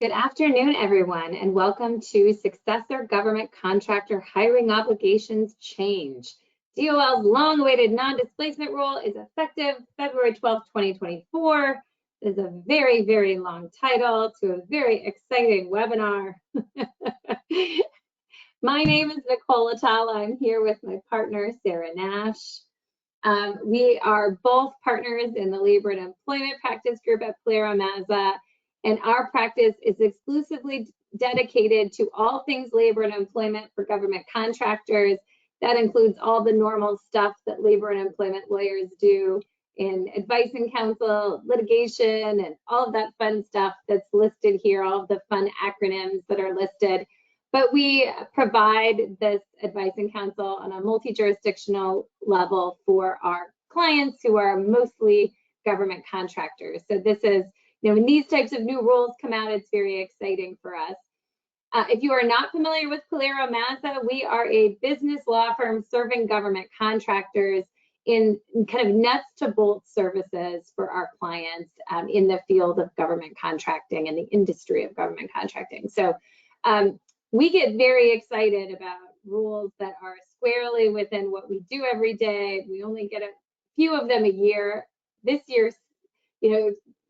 Good afternoon, everyone, and welcome to Successor Government Contractor Hiring Obligations Change. DOL's long-awaited non-displacement rule is effective February 12, 2024. This is a very, very long title to a very exciting webinar. My name is Nichole Atallah. I'm here with my partner, Sarah Nash. We are both partners in the Labor and Employment Practice Group at PilieroMazza. And our practice is exclusively dedicated to all things labor and employment for government contractors. That includes all the normal stuff that labor and employment lawyers do in advice and counsel, litigation, and all of that fun stuff that's listed here, all of the fun acronyms that are listed. But we provide this advice and counsel on a multi-jurisdictional level for our clients who are mostly government contractors. So this is, when these types of new rules come out, it's very exciting for us. If you are not familiar with PilieroMazza, we are a business law firm serving government contractors in kind of nuts to bolts services for our clients in the field of government contracting and the industry of government contracting. So we get very excited about rules that are squarely within what we do every day. We only get a few of them a year. This year's,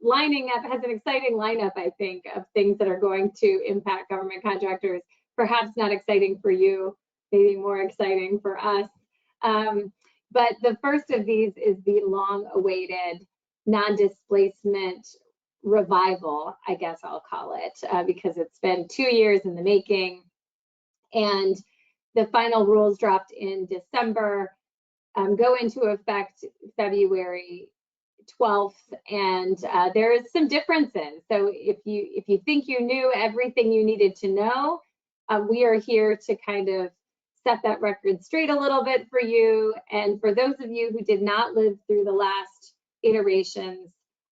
lining up has an exciting lineup, I think, of things that are going to impact government contractors. Perhaps not exciting for you, maybe more exciting for us. But the first of these is the long-awaited non-displacement revival, I guess I'll call it, because it's been 2 years in the making. And the final rules dropped in December, go into effect February 12th, and there is some differences. So if you think you knew everything you needed to know, we are here to kind of set that record straight a little bit for you. And for those of you who did not live through the last iterations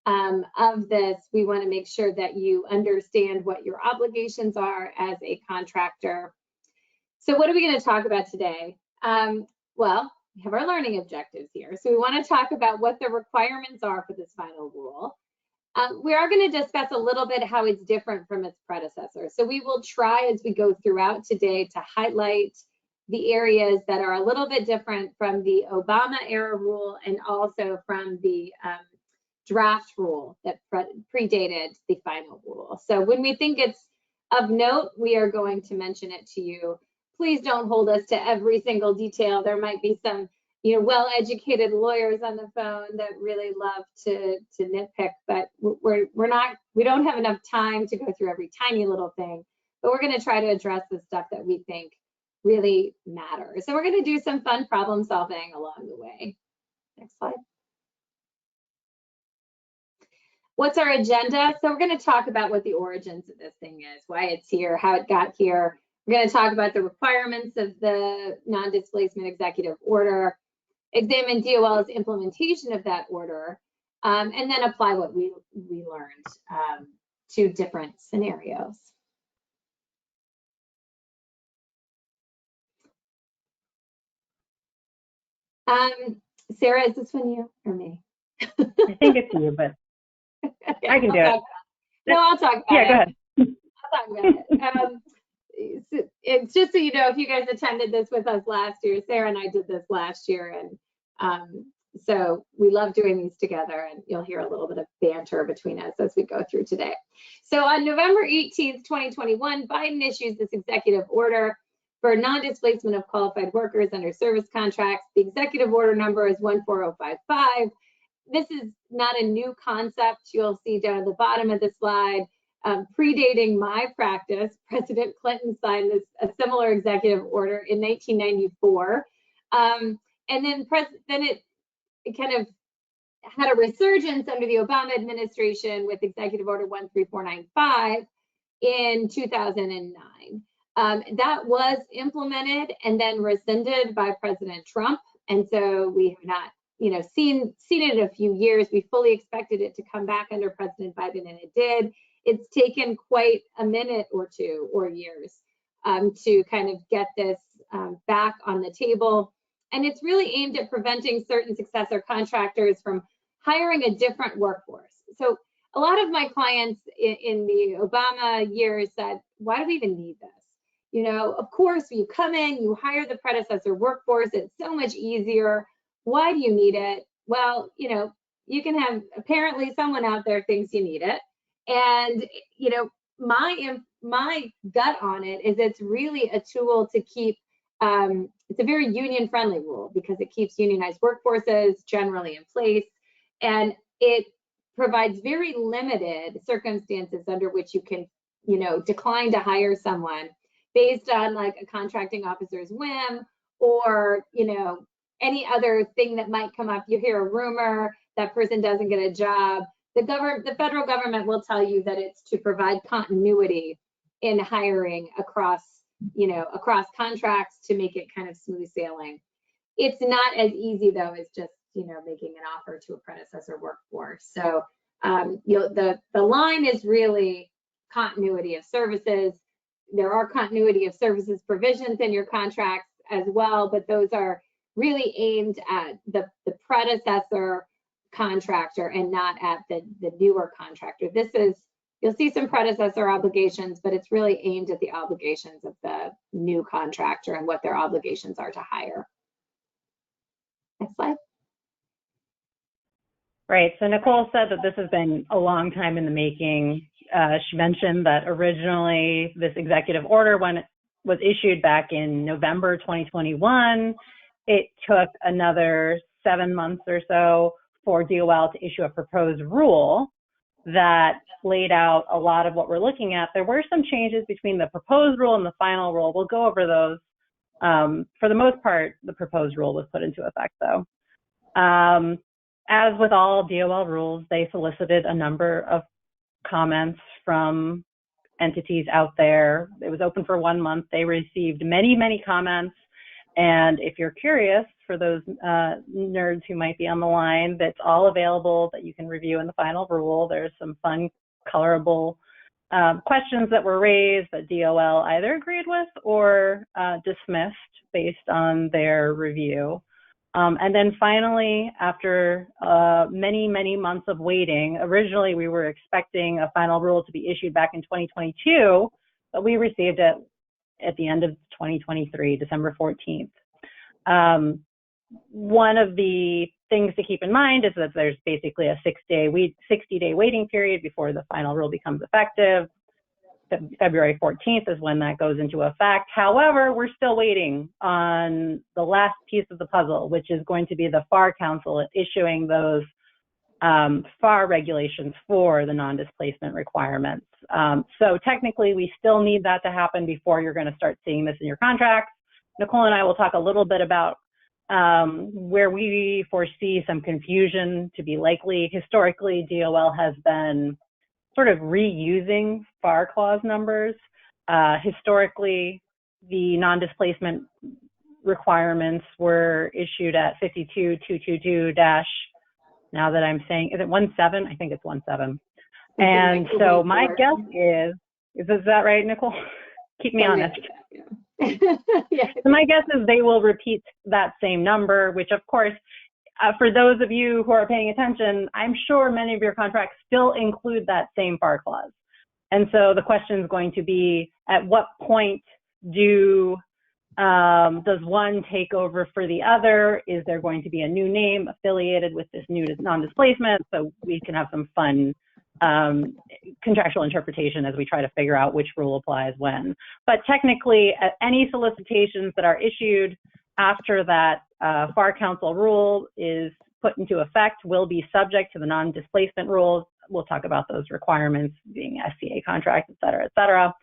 of this, we want to make sure that you understand what your obligations are as a contractor. So what are we going to talk about today? Well, we have our learning objectives here. So we want to talk about what the requirements are for this final rule. We are going to discuss a little bit how it's different from its predecessor. So we will try as we go throughout today to highlight the areas that are a little bit different from the Obama era rule and also from the draft rule that predated the final rule. So when we think it's of note, we are going to mention it to you. Please don't hold us to every single detail. There might be some, well-educated lawyers on the phone that really love to nitpick, but we don't have enough time to go through every tiny little thing. But we're going to try to address the stuff that we think really matters. So we're going to do some fun problem solving along the way. Next slide. What's our agenda? So we're going to talk about what the origins of this thing is, why it's here, how it got here. We're going to talk about the requirements of the non-displacement executive order, examine DOL's implementation of that order, and then apply what we learned to different scenarios. Sarah, is this one you or me? I think it's you, but okay, I can do it. No, I'll talk about it. Yeah, go ahead. I'll talk about it. It's just so you know, if you guys attended this with us last year, Sarah and I did this last year, and so we love doing these together, and you'll hear a little bit of banter between us as we go through today. So on November 18th, 2021, Biden issues this executive order for non-displacement of qualified workers under service contracts. The executive order number is 14055. This is not a new concept. You'll see down at the bottom of the slide. Predating my practice, President Clinton signed a similar executive order in 1994. And then it kind of had a resurgence under the Obama administration with Executive Order 13495 in 2009. That was implemented and then rescinded by President Trump. And so we have not seen it in a few years. We fully expected it to come back under President Biden, and it did. It's taken quite a minute or two or years to kind of get this back on the table. And it's really aimed at preventing certain successor contractors from hiring a different workforce. So a lot of my clients in the Obama years said, why do we even need this? You know, of course, you come in, you hire the predecessor workforce, it's so much easier. Why do you need it? Well, you know, you can have, apparently someone out there thinks you need it. And, you know, my gut on it is it's really a tool to keep, it's a very union friendly rule because it keeps unionized workforces generally in place. And it provides very limited circumstances under which you can, you know, decline to hire someone based on like a contracting officer's whim or, you know, any other thing that might come up. You hear a rumor, that person doesn't get a job. The federal government will tell you that it's to provide continuity in hiring across, you know, across contracts to make it kind of smooth sailing. It's not as easy though as just, you know, making an offer to a predecessor workforce. So, you know, the line is really continuity of services. There are continuity of services provisions in your contracts as well, but those are really aimed at the predecessor contractor and not at the newer contractor. This is, you'll see some predecessor obligations, but it's really aimed at the obligations of the new contractor and what their obligations are to hire. Next slide. Right, so Nichole said that this has been a long time in the making. She mentioned that originally this executive order, when it was issued back in November 2021, it took another 7 months or so for DOL to issue a proposed rule that laid out a lot of what we're looking at. There were some changes between the proposed rule and the final rule. We'll go over those. For the most part, the proposed rule was put into effect though. As with all DOL rules, they solicited a number of comments from entities out there. It was open for 1 month. They received many, many comments. And if you're curious, for those nerds who might be on the line, that's all available that you can review in the final rule. There's some fun, colorable questions that were raised that DOL either agreed with or dismissed based on their review. And then finally, after many, many months of waiting, originally we were expecting a final rule to be issued back in 2022, but we received it at the end of 2023, December 14th. One of the things to keep in mind is that there's basically a 60-day waiting period before the final rule becomes effective. February 14th is when that goes into effect. However, we're still waiting on the last piece of the puzzle, which is going to be the FAR Council issuing those FAR regulations for the non-displacement requirements. So technically, we still need that to happen before you're going to start seeing this in your contracts. Nichole and I will talk a little bit about where we foresee some confusion to be likely. Historically, DOL has been sort of reusing FAR clause numbers. Historically, the non-displacement requirements were issued at 52.222- now that I'm saying, is it 17? I think it's 17. And so my guess is that right, Nichole? Keep me honest. Yeah. So my guess is they will repeat that same number, which of course, for those of you who are paying attention, I'm sure many of your contracts still include that same FAR clause. And so the question is going to be, at what point does one take over for the other? Is there going to be a new name affiliated with this new non-displacement? So we can have some fun contractual interpretation as we try to figure out which rule applies when. But technically, any solicitations that are issued after that FAR Council rule is put into effect will be subject to the non-displacement rules. We'll talk about those requirements being SCA contract, et cetera, et cetera.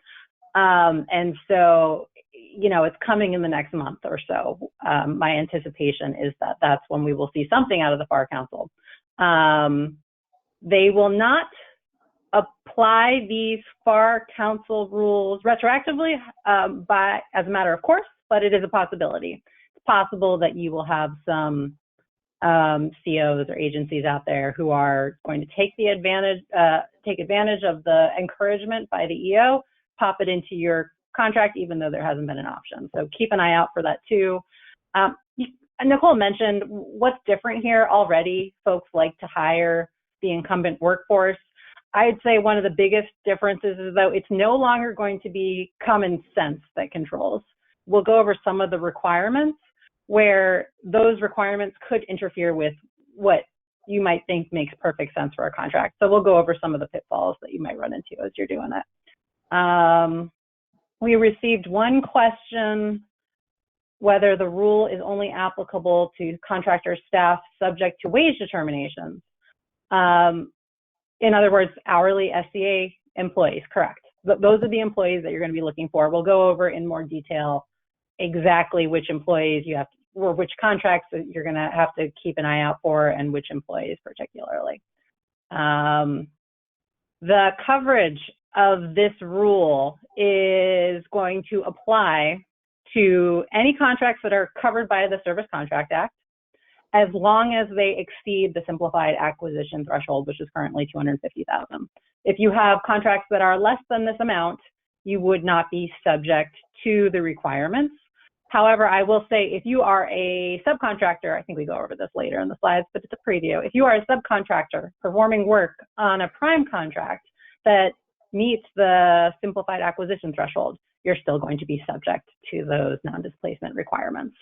And so, you know, it's coming in the next month or so. My anticipation is that that's when we will see something out of the FAR Council. They will not apply these FAR Council rules retroactively as a matter of course, but it is a possibility. It's possible that you will have some COs or agencies out there who are going to take advantage of the encouragement by the EO, pop it into your contract, even though there hasn't been an option. So keep an eye out for that too. Nichole mentioned what's different here already. Folks like to hire the incumbent workforce. I'd say one of the biggest differences is, though, it's no longer going to be common sense that controls. We'll go over some of the requirements where those requirements could interfere with what you might think makes perfect sense for a contract. So we'll go over some of the pitfalls that you might run into as you're doing it. We received one question whether the rule is only applicable to contractor staff subject to wage determinations. In other words, hourly SCA employees, correct. Those are the employees that you're going to be looking for. We'll go over in more detail exactly which employees you have to, or which contracts that you're going to have to keep an eye out for, and which employees particularly. The coverage of this rule is going to apply to any contracts that are covered by the Service Contract Act, as long as they exceed the simplified acquisition threshold, which is currently $250,000. If you have contracts that are less than this amount, you would not be subject to the requirements. However, I will say, if you are a subcontractor, I think we go over this later in the slides, but it's a preview. If you are a subcontractor performing work on a prime contract that meets the simplified acquisition threshold, you're still going to be subject to those non-displacement requirements.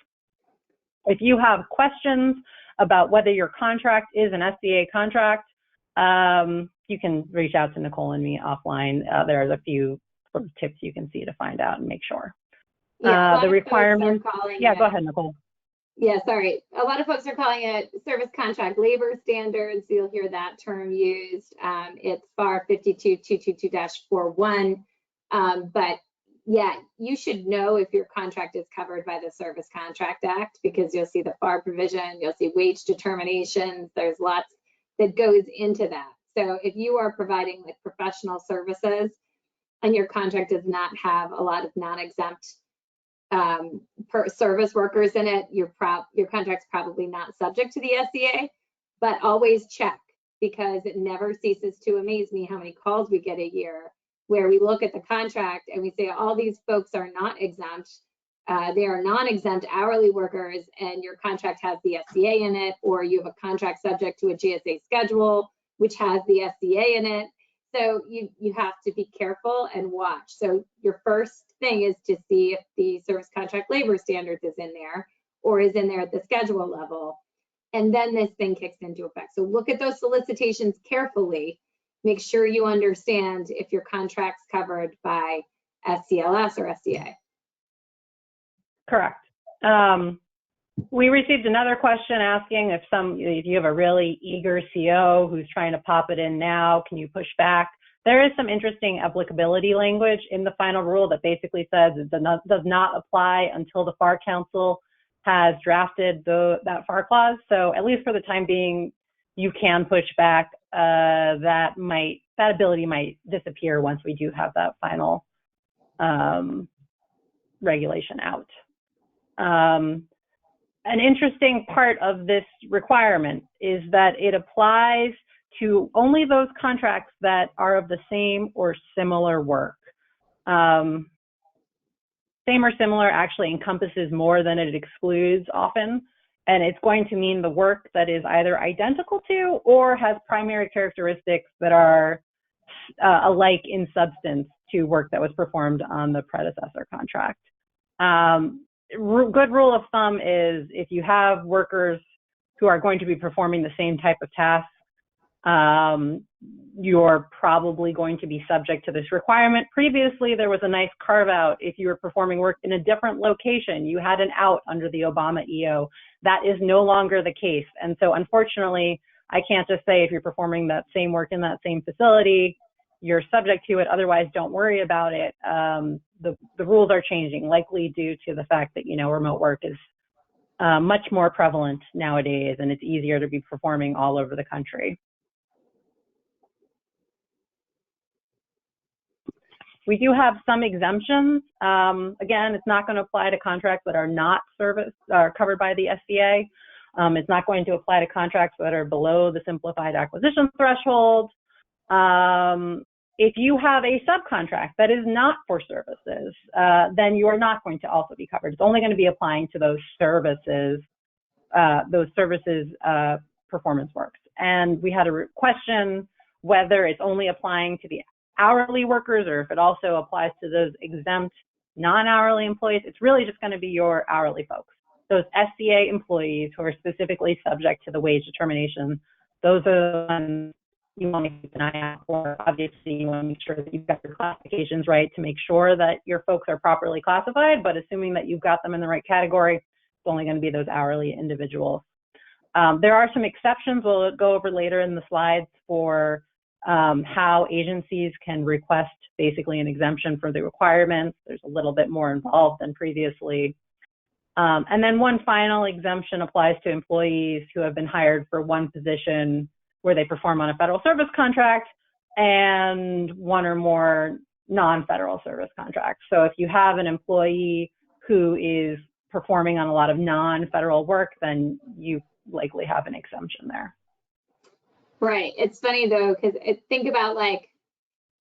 If you have questions about whether your contract is an SCA contract, you can reach out to Nichole and me offline. There's a few sort of tips you can see to find out and make sure. Yeah, the requirements. Yeah, go ahead, Nichole. Yeah, sorry. A lot of folks are calling it service contract labor standards. You'll hear that term used. It's FAR 52222-41. But yeah, you should know if your contract is covered by the Service Contract Act, because you'll see the FAR provision, you'll see wage determinations. There's lots that goes into that. So if you are providing like professional services and your contract does not have a lot of non-exempt service workers in it, your contract's probably not subject to the SCA, but always check, because it never ceases to amaze me how many calls we get a year where we look at the contract and we say all these folks are not exempt. They are non-exempt hourly workers, and your contract has the SCA in it, or you have a contract subject to a GSA schedule which has the SCA in it. So you have to be careful and watch. So your first thing is to see if the Service Contract Labor Standards is in there, or is in there at the schedule level. And then this thing kicks into effect. So look at those solicitations carefully. Make sure you understand if your contract's covered by SCLS or SCA. Correct. We received another question asking if you have a really eager CO who's trying to pop it in now, can you push back? There is some interesting applicability language in the final rule that basically says it does not apply until the FAR Council has drafted that FAR clause. So at least for the time being, you can push back. That ability might disappear once we do have that final regulation out. An interesting part of this requirement is that it applies to only those contracts that are of the same or similar work. Same or similar actually encompasses more than it excludes often, and it's going to mean the work that is either identical to or has primary characteristics that are alike in substance to work that was performed on the predecessor contract. Good rule of thumb is if you have workers who are going to be performing the same type of task, you're probably going to be subject to this requirement. Previously, there was a nice carve out. If you were performing work in a different location, you had an out under the Obama EO. That is no longer the case. And so unfortunately, I can't just say if you're performing that same work in that same facility, you're subject to it, otherwise don't worry about it. The rules are changing, likely due to the fact that, remote work is much more prevalent nowadays, and it's easier to be performing all over the country. We do have some exemptions. Again, it's not going to apply to contracts that are not covered by the SCA. It's not going to apply to contracts that are below the simplified acquisition threshold. If you have a subcontract that is not for services, then you are not going to also be covered. It's only going to be applying to those services performance works. And we had a question whether it's only applying to the hourly workers or if it also applies to those exempt non-hourly employees. It's really just going to be your hourly folks. Those SCA employees who are specifically subject to the wage determination, those are the ones you want to keep an eye out for. Obviously, you want to make sure that you've got your classifications right to make sure that your folks are properly classified, but assuming that you've got them in the right category, it's only going to be those hourly individuals. There are some exceptions we'll go over later in the slides for how agencies can request basically an exemption for the requirements. There's a little bit more involved than previously. And then one final exemption applies to employees who have been hired for one position where they perform on a federal service contract and one or more non-federal service contracts. So if you have an employee who is performing on a lot of non-federal work, then you likely have an exemption there. Right. It's funny though, because think about like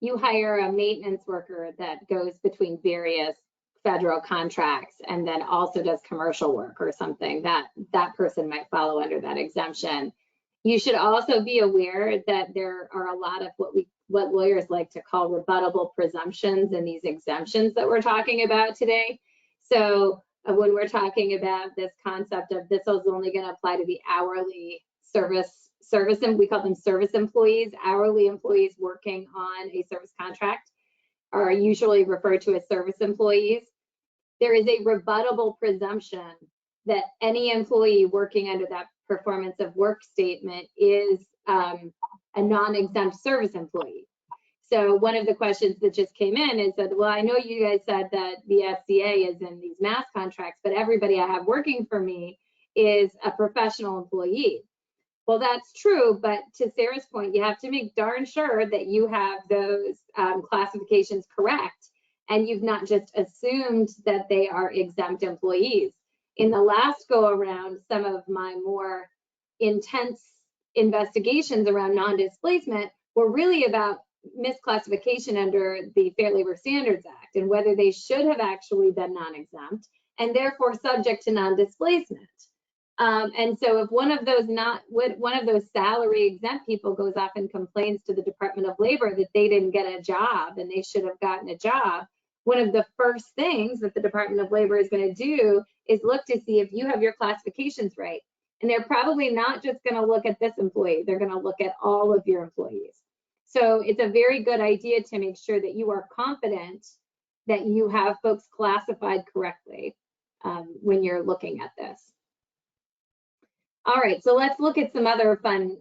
you hire a maintenance worker that goes between various federal contracts and then also does commercial work or something, that person might follow under that exemption. You should also be aware that there are a lot of what lawyers like to call rebuttable presumptions in these exemptions that we're talking about today. So when we're talking about this concept of this is only going to apply to the hourly service, and we call them service employees, hourly employees working on a service contract are usually referred to as service employees. There is a rebuttable presumption that any employee working under that performance of work statement is a non-exempt service employee. So one of the questions that just came in is that, well, I know you guys said that the SCA is in these mass contracts, but everybody I have working for me is a professional employee. Well, that's true, but to Sarah's point, you have to make darn sure that you have those classifications correct, and you've not just assumed that they are exempt employees. In the last go around, some of my more intense investigations around non-displacement were really about misclassification under the Fair Labor Standards Act and whether they should have actually been non-exempt and therefore subject to non-displacement. And so if one of those salary exempt people goes off and complains to the Department of Labor that they didn't get a job and they should have gotten a job, one of the first things that the Department of Labor is going to do is look to see if you have your classifications right. And they're probably not just going to look at this employee, they're going to look at all of your employees. So it's a very good idea to make sure that you are confident that you have folks classified correctly when you're looking at this. All right, so let's look at some other fun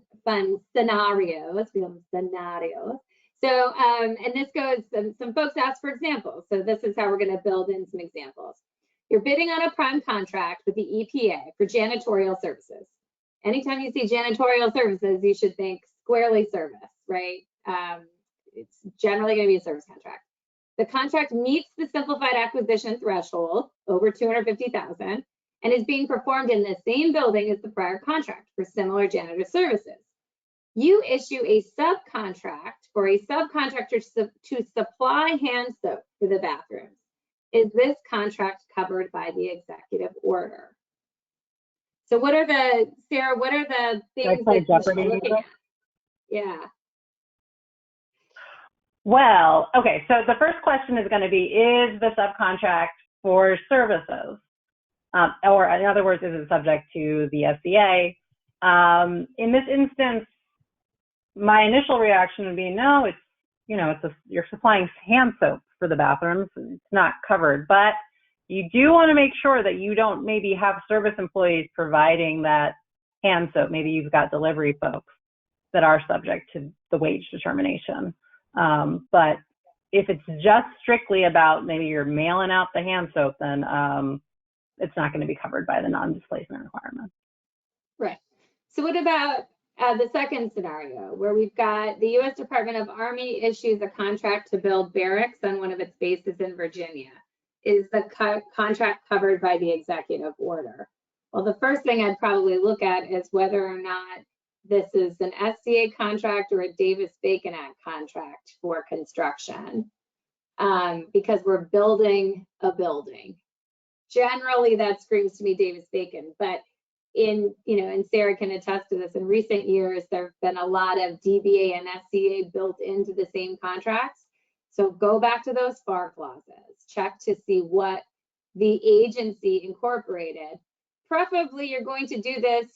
scenarios. We have scenarios. So, and this goes, some folks ask for examples. So this is how we're going to build in some examples. You're bidding on a prime contract with the EPA for janitorial services. Anytime you see janitorial services, you should think squarely service, right? It's generally going to be a service contract. The contract meets the simplified acquisition threshold over $250,000 and is being performed in the same building as the prior contract for similar janitor services. You issue a subcontract for a subcontractor to supply hand soap for the bathrooms. Is this contract covered by the executive order? So what are the, Sarah, what are the things that you're looking at? Yeah. Well, okay, so the first question is going to be, is the subcontract for services? Or in other words, is it subject to the SCA? In this instance, my initial reaction would be, no, it's, you're supplying hand soap for the bathrooms. It's not covered, but you do want to make sure that you don't maybe have service employees providing that hand soap. Maybe you've got delivery folks that are subject to the wage determination. But if it's just strictly about maybe you're mailing out the hand soap, then it's not going to be covered by the non-displacement requirement. Right. So what about the second scenario where we've got the U.S. Department of Army issues a contract to build barracks on one of its bases in Virginia? Is the contract covered by the executive order? Well, the first thing I'd probably look at is whether or not this is an SCA contract or a Davis-Bacon Act contract for construction, because we're building a building. Generally, that screams to me Davis-Bacon, but and Sarah can attest to this, in recent years, there have been a lot of DBA and SCA built into the same contracts. So go back to those FAR clauses, check to see what the agency incorporated. Preferably, you're going to do this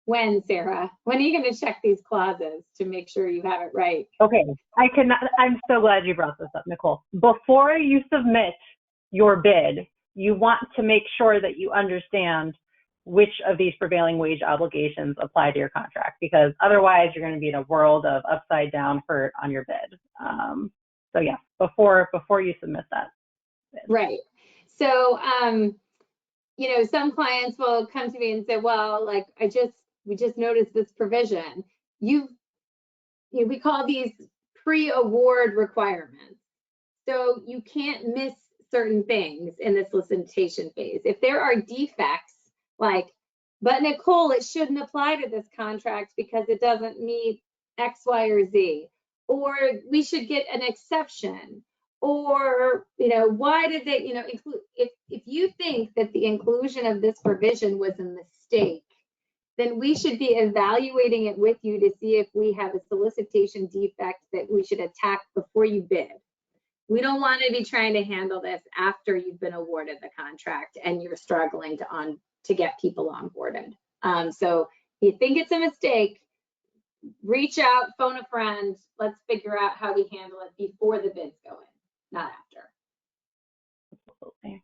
when, Sarah? When are you going to check these clauses to make sure you have it right? Okay, I'm so glad you brought this up, Nichole. Before you submit your bid, you want to make sure that you understand which of these prevailing wage obligations apply to your contract, because otherwise you're going to be in a world of upside down hurt on your bid. So yeah, before you submit that bid. Right. So, some clients will come to me and say, well, like, we just noticed this provision. We call these pre-award requirements. So you can't miss certain things in the solicitation phase. If there are defects, like, but Nichole, it shouldn't apply to this contract because it doesn't meet X, Y, or Z, or we should get an exception, or, why did they, include, if you think that the inclusion of this provision was a mistake, then we should be evaluating it with you to see if we have a solicitation defect that we should attack before you bid. We don't want to be trying to handle this after you've been awarded the contract and you're struggling to get people onboarded. So if you think it's a mistake, reach out, phone a friend. Let's figure out how we handle it before the bids go in, not after. Absolutely.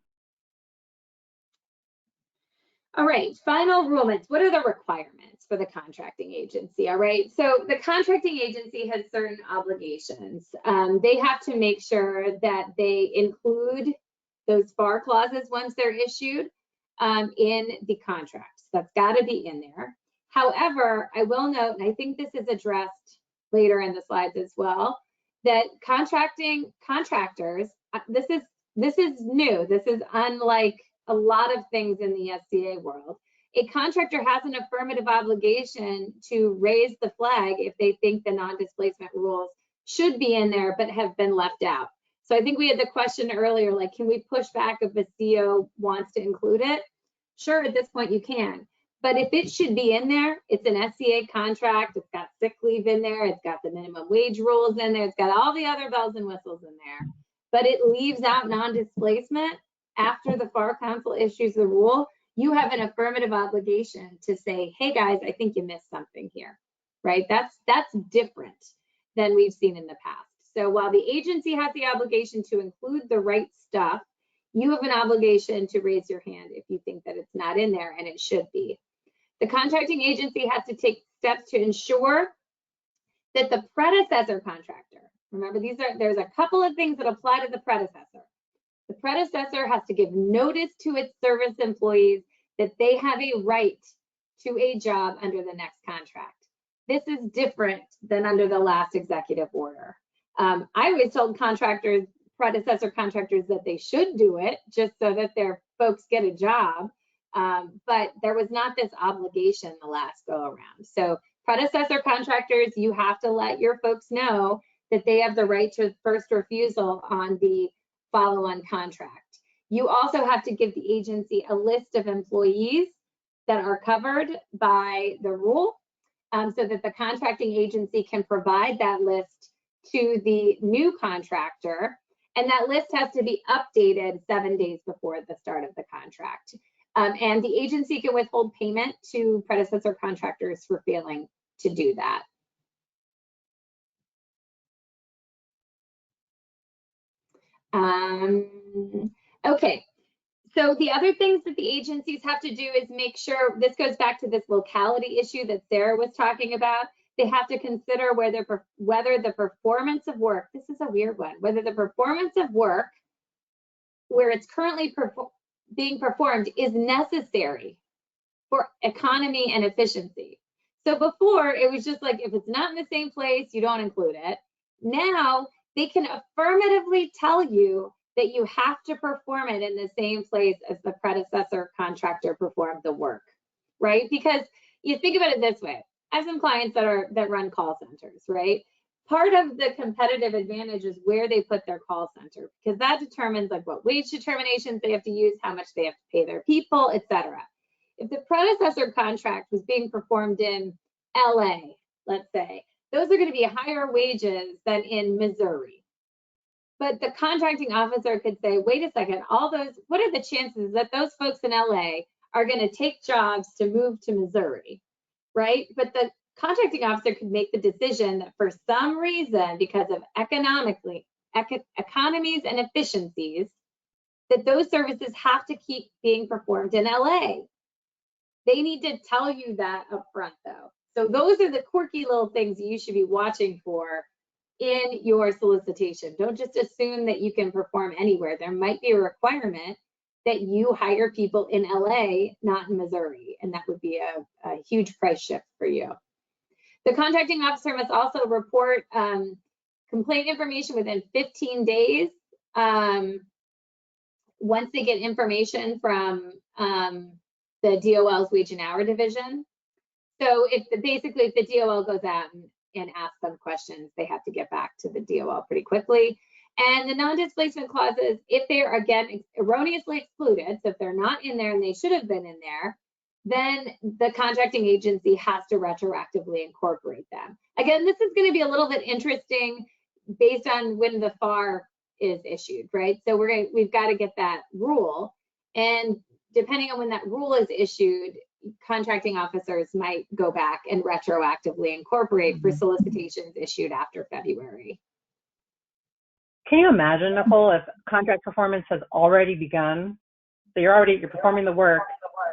All right, final rulemates. What are the requirements for the contracting agency? All right, so the contracting agency has certain obligations. They have to make sure that they include those FAR clauses once they're issued in the contracts. That's got to be in there. However, I will note, and I think this is addressed later in the slides as well, that contractors, this is new. This is unlike a lot of things in the SCA world. A contractor has an affirmative obligation to raise the flag if they think the non-displacement rules should be in there but have been left out. So I think we had the question earlier, like, can we push back if a CO wants to include it? Sure, at this point you can. But if it should be in there, it's an SCA contract, it's got sick leave in there, it's got the minimum wage rules in there, it's got all the other bells and whistles in there, but it leaves out non-displacement. After the FAR Council issues the rule, you have an affirmative obligation to say, hey guys, I think you missed something here, right? That's different than we've seen in the past. So while the agency has the obligation to include the right stuff, you have an obligation to raise your hand if you think that it's not in there, and it should be. The contracting agency has to take steps to ensure that the predecessor contractor, remember there's a couple of things that apply to the predecessor. The predecessor has to give notice to its service employees that they have a right to a job under the next contract. This is different than under the last executive order. I always told predecessor contractors that they should do it just so that their folks get a job, but there was not this obligation the last go around. So predecessor contractors, you have to let your folks know that they have the right to first refusal on the follow-on contract. You also have to give the agency a list of employees that are covered by the rule, so that the contracting agency can provide that list to the new contractor, and that list has to be updated 7 days before the start of the contract. And the agency can withhold payment to predecessor contractors for failing to do that. Okay, so the other things that the agencies have to do is make sure, this goes back to this locality issue that Sarah was talking about. They have to consider whether the performance of work, this is a weird one, whether the performance of work where it's currently being performed is necessary for economy and efficiency. So before, it was just like, if it's not in the same place, you don't include it. Now, they can affirmatively tell you that you have to perform it in the same place as the predecessor contractor performed the work, right? Because you think about it this way. I have some clients that run call centers, right? Part of the competitive advantage is where they put their call center, because that determines like what wage determinations they have to use, how much they have to pay their people, etc. if the predecessor contract was being performed in LA, let's say, those are going to be higher wages than in Missouri. But the contracting officer could say, wait a second, all those, what are the chances that those folks in LA are going to take jobs to move to Missouri, right? But the contracting officer could make the decision that for some reason, because of economies and efficiencies, that those services have to keep being performed in LA. They need to tell you that up front, though. So those are the quirky little things you should be watching for in your solicitation. Don't just assume that you can perform anywhere. There might be a requirement that you hire people in LA, not in Missouri, and that would be a huge price shift for you. The contracting officer must also report complaint information within 15 days once they get information from the DOL's wage and hour division. So if basically if the DOL goes out and asks them questions, they have to get back to the DOL pretty quickly. And the non-displacement clauses, if they are again erroneously excluded, so if they're not in there and they should have been in there, then the contracting agency has to retroactively incorporate them. Again, this is going to be a little bit interesting based on when the FAR is issued, right? So we've got to get that rule, and depending on when that rule is issued, contracting officers might go back and retroactively incorporate for solicitations issued after February. Can you imagine, Nichole, if contract performance has already begun? So you're performing the work,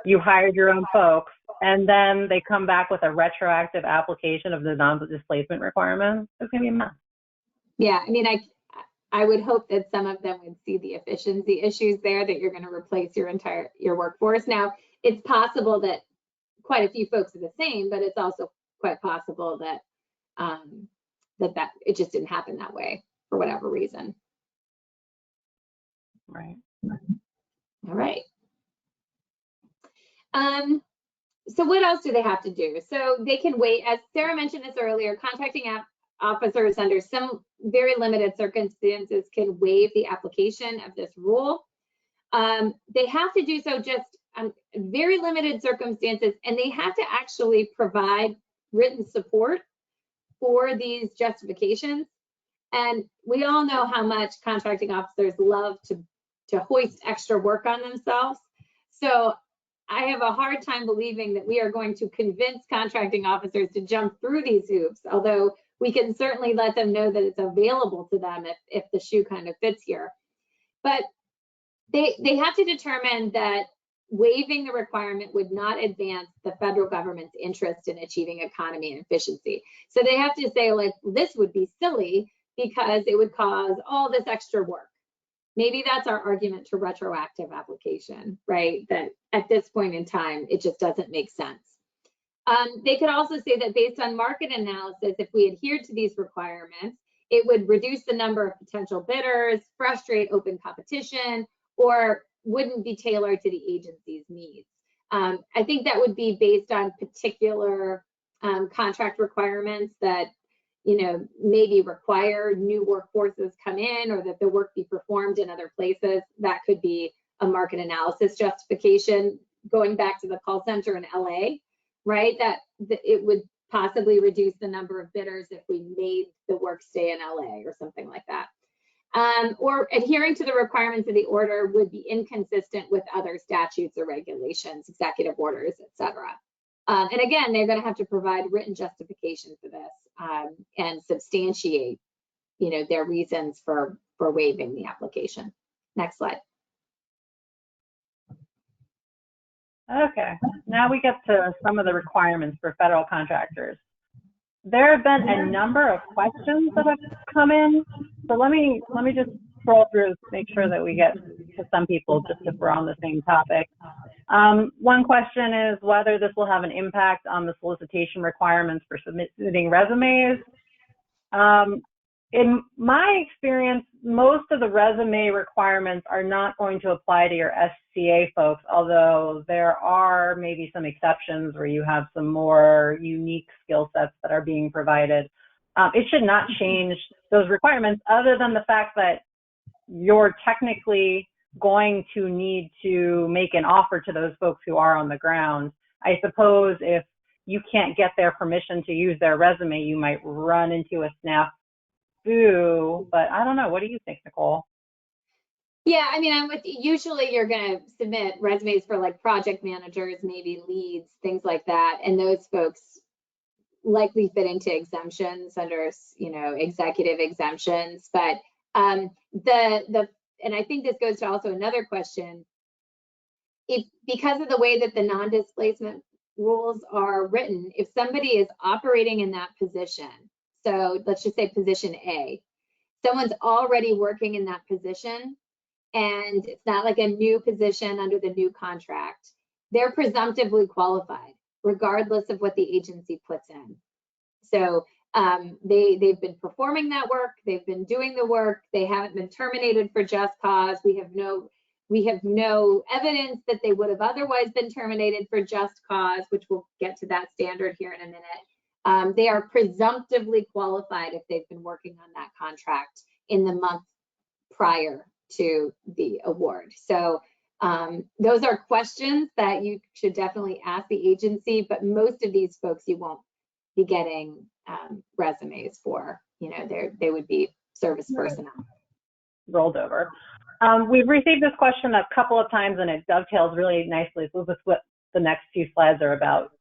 you hired your own folks, and then they come back with a retroactive application of the non-displacement requirements? It's going to be a mess. Yeah, I mean, I would hope that some of them would see the efficiency issues there, that you're going to replace your workforce. Now, it's possible that quite a few folks are the same, but it's also quite possible that that it just didn't happen that way for whatever reason. Right. All right. So what else do they have to do? So they can wait, as Sarah mentioned this earlier, contracting officers under some very limited circumstances can waive the application of this rule. They have to do so just very limited circumstances, and they have to actually provide written support for these justifications. And we all know how much contracting officers love to hoist extra work on themselves. So I have a hard time believing that we are going to convince contracting officers to jump through these hoops, although we can certainly let them know that it's available to them if the shoe kind of fits here. But they have to determine that waiving the requirement would not advance the federal government's interest in achieving economy and efficiency. So they have to say, like, this would be silly because it would cause all this extra work. Maybe that's our argument to retroactive application, right? That at this point in time, it just doesn't make sense. They could also say that based on market analysis, if we adhered to these requirements, it would reduce the number of potential bidders, frustrate open competition, or wouldn't be tailored to the agency's needs. I think that would be based on particular contract requirements that, you know, maybe require new workforces come in, or that the work be performed in other places. That could be a market analysis justification. Going back to the call center in LA, right? That it would possibly reduce the number of bidders if we made the work stay in LA or something like that. Or adhering to the requirements of the order would be inconsistent with other statutes or regulations, executive orders, etc. And again, they're going to have to provide written justification for this and substantiate, you know, their reasons for waiving the application. Next slide. Okay, now we get to some of the requirements for federal contractors. There have been a number of questions that have come in, so let me just scroll through to make sure that we get to some people, just if we're on the same topic. One question is whether this will have an impact on the solicitation requirements for submitting resumes. In my experience, most of the resume requirements are not going to apply to your SCA folks, although there are maybe some exceptions where you have some more unique skill sets that are being provided. It should not change those requirements, other than the fact that you're technically going to need to make an offer to those folks who are on the ground. I suppose if you can't get their permission to use their resume, you might run into a snafu, but I don't know. What do you think, Nichole? Yeah, I mean, I'm with you. Usually you're going to submit resumes for like project managers, maybe leads, things like that. And those folks likely fit into exemptions under, you know, executive exemptions. But and I think this goes to also another question. If, because of the way that the non-displacement rules are written, if somebody is operating in that position, so let's just say position A, someone's already working in that position, and it's not like a new position under the new contract, they're presumptively qualified, regardless of what the agency puts in. So they've been performing that work, they've been doing the work, they haven't been terminated for just cause. We have no evidence that they would have otherwise been terminated for just cause, which we'll get to that standard here in a minute. They are presumptively qualified if they've been working on that contract in the month prior to the award. So those are questions that you should definitely ask the agency, but most of these folks you won't be getting resumes for. You know, they would be service personnel. Rolled over. We've received this question a couple of times, and it dovetails really nicely with what the next few slides are about.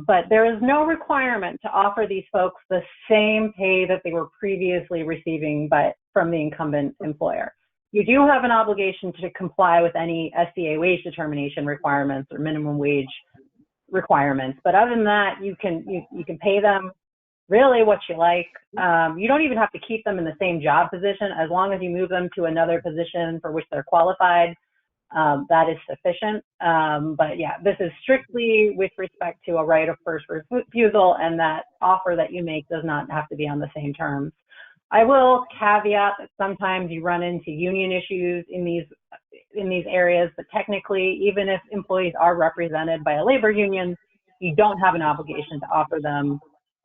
But there is no requirement to offer these folks the same pay that they were previously receiving from the incumbent employer. You do have an obligation to comply with any SCA wage determination requirements or minimum wage requirements, but other than that, you can pay them really what you like. You don't even have to keep them in the same job position. As long as you move them to another position for which they're qualified, that is sufficient. But yeah, this is strictly with respect to a right of first refusal, and that offer that you make does not have to be on the same terms. I will caveat that sometimes you run into union issues in these areas, but technically, even if employees are represented by a labor union, you don't have an obligation to offer them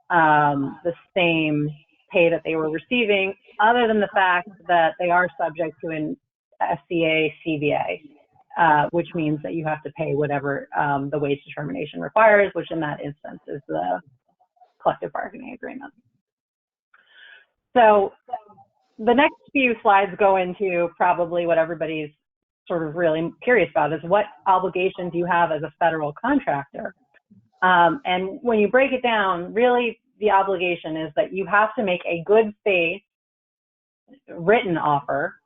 the same pay that they were receiving, other than the fact that they are subject to an SCA CBA, which means that you have to pay whatever the wage determination requires, which in that instance is the collective bargaining agreement. So the next few slides go into probably what everybody's sort of really curious about, is what obligations you have as a federal contractor. And when you break it down, really the obligation is that you have to make a good faith written offer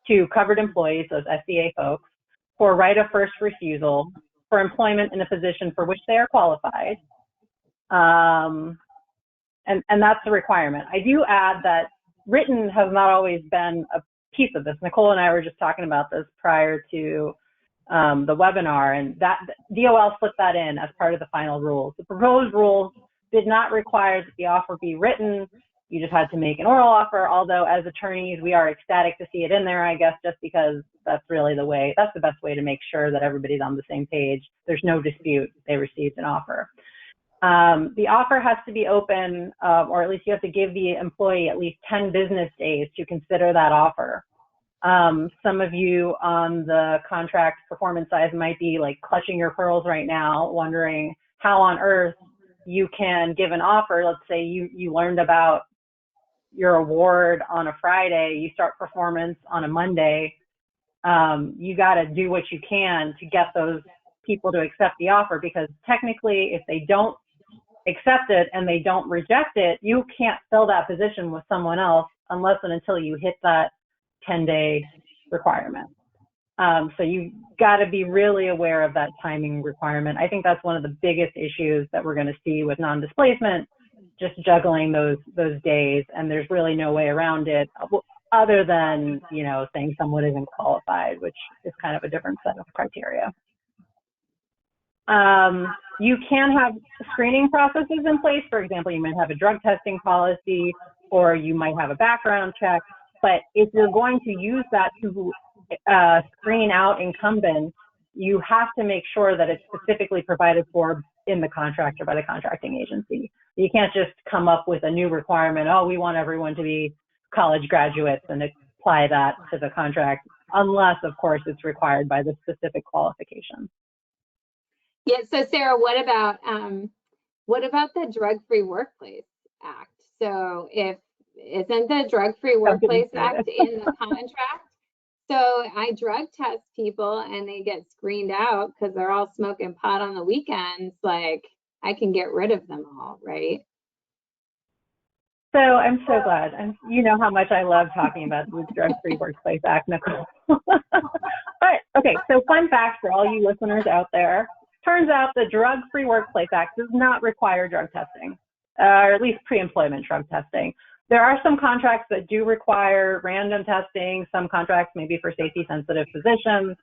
to covered employees, those SCA folks, for right of first refusal for employment in a position for which they are qualified. And that's the requirement. I do add that written has not always been a piece of this. Nichole and I were just talking about this prior to the webinar, and that DOL slipped that in as part of the final rules. The proposed rules did not require that the offer be written. You just had to make an oral offer, although as attorneys, we are ecstatic to see it in there, I guess, just because that's really that's the best way to make sure that everybody's on the same page. There's no dispute they received an offer. The offer has to be open, or at least you have to give the employee at least 10 business days to consider that offer. Some of you on the contract performance side might be like clutching your pearls right now, wondering how on earth you can give an offer. Let's say you learned about your award on a Friday, you start performance on a Monday. You got to do what you can to get those people to accept the offer, because technically if they don't accept it and they don't reject it, you can't fill that position with someone else unless and until you hit that 10-day requirement. So you got to be really aware of that timing requirement. I think that's one of the biggest issues that we're going to see with non-displacement, just juggling those days, and there's really no way around it other than, you know, saying someone isn't qualified, which is kind of a different set of criteria. You can have screening processes in place. For example, you might have a drug testing policy, or you might have a background check. But if you're going to use that to screen out incumbents, you have to make sure that it's specifically provided for in the contract or by the contracting agency. You can't just come up with a new requirement, oh, we want everyone to be college graduates, and apply that to the contract unless, of course, it's required by the specific qualification. Yeah. So Sarah, what about the Drug-Free Workplace Act? So isn't the Drug-Free Workplace Act in the contract? So I drug test people and they get screened out because they're all smoking pot on the weekends. Like, I can get rid of them all, right? So I'm so glad. And you know how much I love talking about the Drug-Free Workplace Act, Nichole. But okay, so fun fact for all you listeners out there. Turns out the Drug-Free Workplace Act does not require drug testing, or at least pre-employment drug testing. There are some contracts that do require random testing, some contracts maybe for safety-sensitive positions,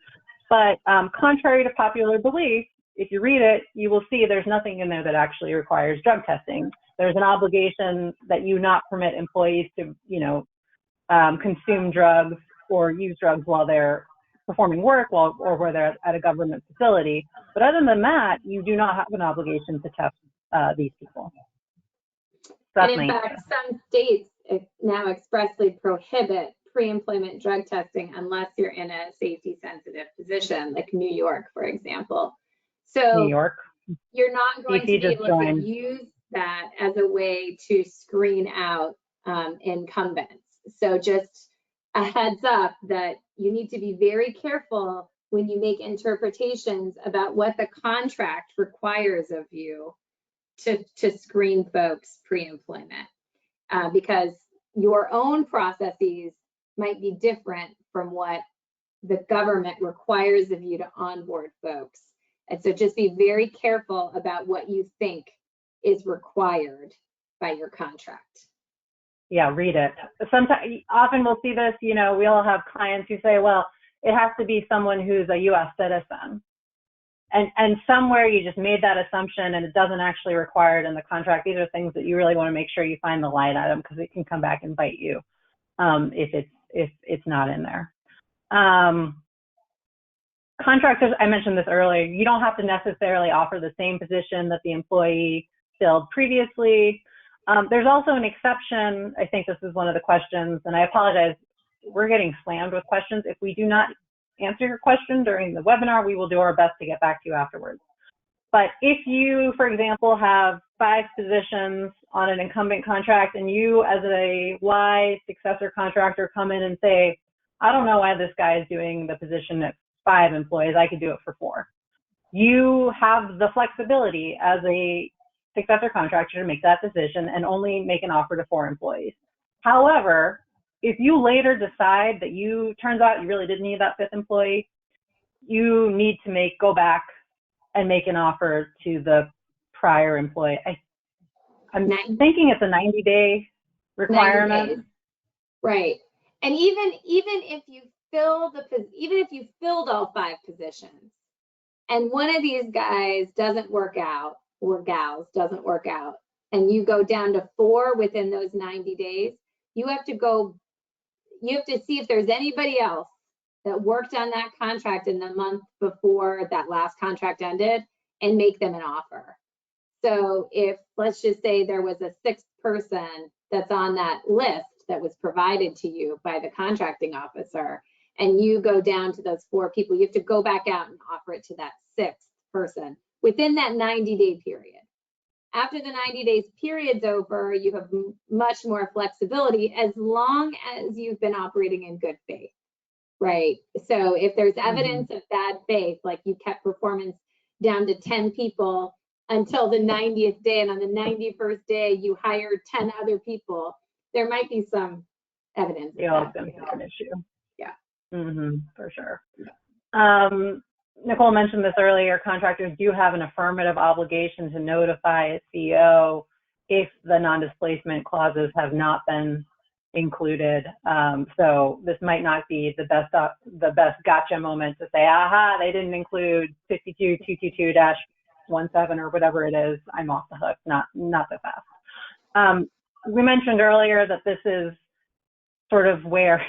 but contrary to popular belief, if you read it, you will see there's nothing in there that actually requires drug testing. There's an obligation that you not permit employees to, consume drugs or use drugs while they're performing work or where they're at a government facility. But other than that, you do not have an obligation to test these people. And in fact, some states now expressly prohibit pre-employment drug testing unless you're in a safety-sensitive position, like New York, for example. So New York, you're not going to be able to use that as a way to screen out incumbents. So just a heads up that you need to be very careful when you make interpretations about what the contract requires of you to screen folks pre-employment, because your own processes might be different from what the government requires of you to onboard folks. And so just be very careful about what you think is required by your contract. Yeah, read it. Sometimes, often we'll see this, we'll have clients who say, well, it has to be someone who's a U.S. citizen. And somewhere you just made that assumption and it doesn't actually require it in the contract. These are things that you really want to make sure you find the line item because it can come back and bite you if it's not in there. Contractors, I mentioned this earlier, you don't have to necessarily offer the same position that the employee filled previously. There's also an exception. I think this is one of the questions, and I apologize, we're getting slammed with questions. If we do not answer your question during the webinar, we will do our best to get back to you afterwards. But if you, for example, have 5 positions on an incumbent contract and you as a Y successor contractor come in and say, I don't know why this guy is doing the position at 5 employees, I could do it for 4. You have the flexibility as a successor contractor to make that decision and only make an offer to 4 employees. However, if you later decide that turns out you really didn't need that 5th employee, you need to go back and make an offer to the prior employee. I'm thinking it's a 90-day requirement. 90 days. Right. And even if you filled all 5 positions and one of these guys doesn't work out or gals doesn't work out and you go down to 4 within those 90 days, you have to see if there's anybody else that worked on that contract in the month before that last contract ended and make them an offer. So if, let's just say there was a 6th person that's on that list that was provided to you by the contracting officer, and you go down to those 4 people, you have to go back out and offer it to that 6th person within that 90-day period. After the 90 days period's over, you have much more flexibility as long as you've been operating in good faith, right? So if there's evidence of bad faith, like you kept performance down to 10 people until the 90th day, and on the 91st day, you hired 10 other people, there might be some evidence. Yeah, it's an issue. Yeah. For sure. Nichole mentioned this earlier, contractors do have an affirmative obligation to notify a CEO if the non-displacement clauses have not been included. So this might not be the best gotcha moment to say, aha, they didn't include 52222-17 or whatever it is, I'm off the hook, not the fast. We mentioned earlier that this is sort of where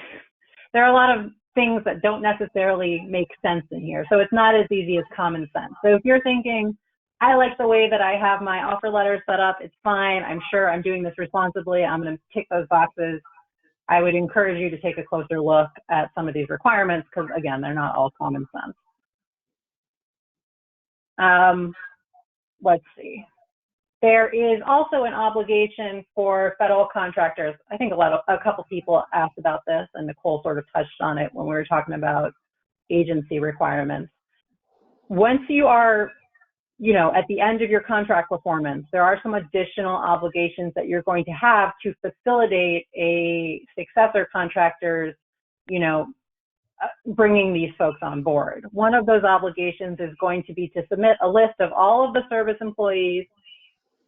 there are a lot of things that don't necessarily make sense in here. So it's not as easy as common sense. So if you're thinking, I like the way that I have my offer letter set up, it's fine, I'm sure I'm doing this responsibly, I'm going to tick those boxes, I would encourage you to take a closer look at some of these requirements because, again, they're not all common sense. Let's see. There is also an obligation for federal contractors. I think a couple people asked about this, and Nichole sort of touched on it when we were talking about agency requirements. Once you are, at the end of your contract performance, there are some additional obligations that you're going to have to facilitate a successor contractor's, bringing these folks on board. One of those obligations is going to be to submit a list of all of the service employees